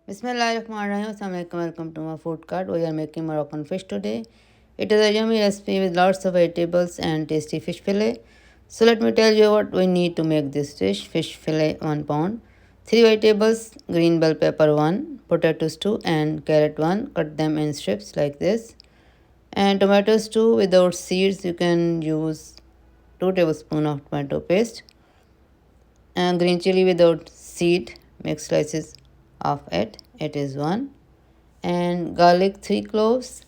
Bismillahirrahmanirrahim. Assalamualaikum. Welcome to my food cart. We are making Moroccan fish today. It is a yummy recipe with lots of vegetables and tasty fish fillet. So let me tell you what we need to make this dish. Fish fillet 1 pound, 3 vegetables, green bell pepper 1, potatoes 2 and carrot 1. Cut them in strips like this. And tomatoes 2 without seeds. You can use 2 tablespoons of tomato paste. And green chilli without seed, make slices of it. It is 1. And garlic 3 cloves,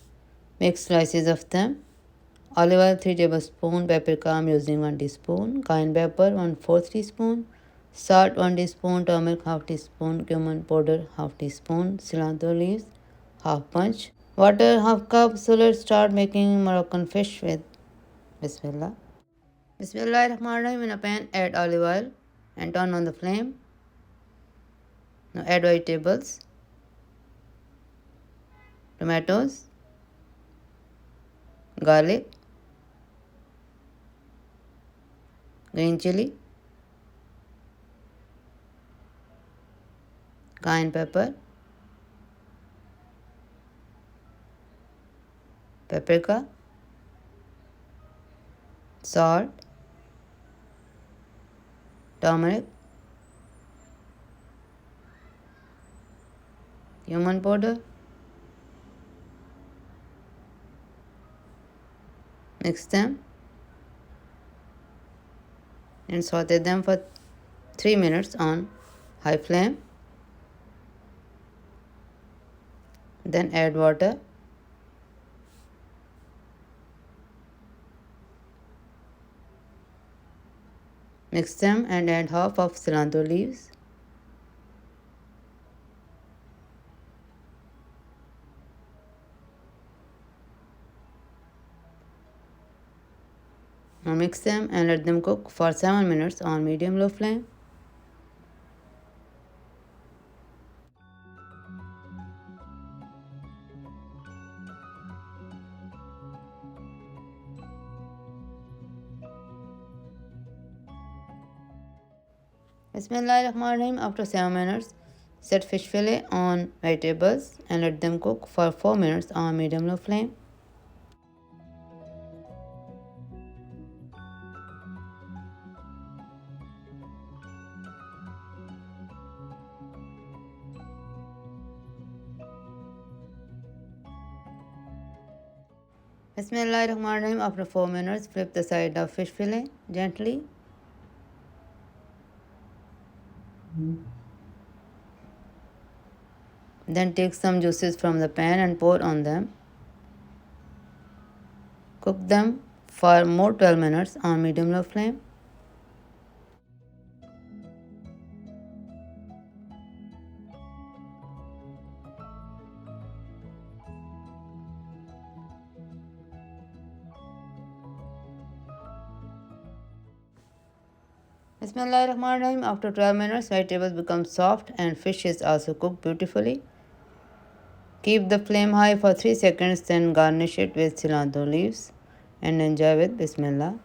make slices of them. Olive oil 3 tablespoons. Paprika I am using 1 teaspoon. Cayenne pepper 1/4 teaspoon. Salt 1 teaspoon. Turmeric half teaspoon. Cumin powder half teaspoon. Cilantro leaves half bunch. Water half cup. So let's start making Moroccan fish with Bismillah. Bismillahirrahmanirrahim. In a pan, add olive oil and turn on the flame. Now add vegetables, tomatoes, garlic, green chilli, cayenne pepper, paprika, salt, turmeric, cumin powder. Mix them and saute them for 3 minutes on high flame. Then add water. Mix them and add half of cilantro leaves. Now mix them and let them cook for 7 minutes on medium-low flame. Bismillahirrahmanirrahim. After 7 minutes, set fish fillet on vegetables and let them cook for 4 minutes on medium-low flame. Bismillahirrahmanirrahim. After 4 minutes, flip the side of fish fillet gently. Then take some juices from the pan and pour on them. Cook them for more 12 minutes on medium-low flame. Bismillahirrahmanirrahim. After 12 minutes, vegetables become soft and fish is also cooked beautifully. Keep the flame high for 3 seconds, then garnish it with cilantro leaves and enjoy with Bismillah.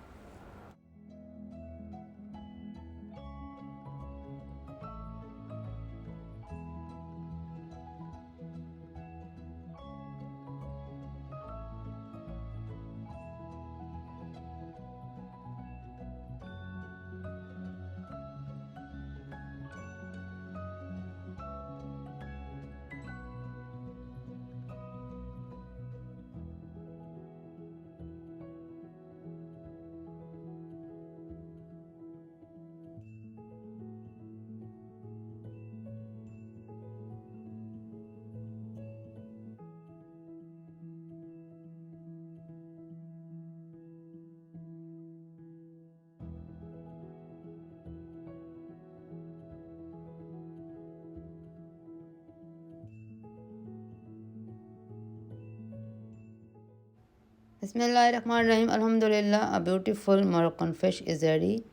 Bismillahirrahmanirrahim. Alhamdulillah, a beautiful Moroccan fish is ready.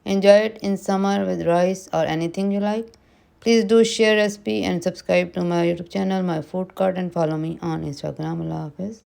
Enjoy it in summer with rice or anything you like. Please do share recipe and subscribe to my YouTube channel, my food cart, and follow me on Instagram. Allah Hafiz.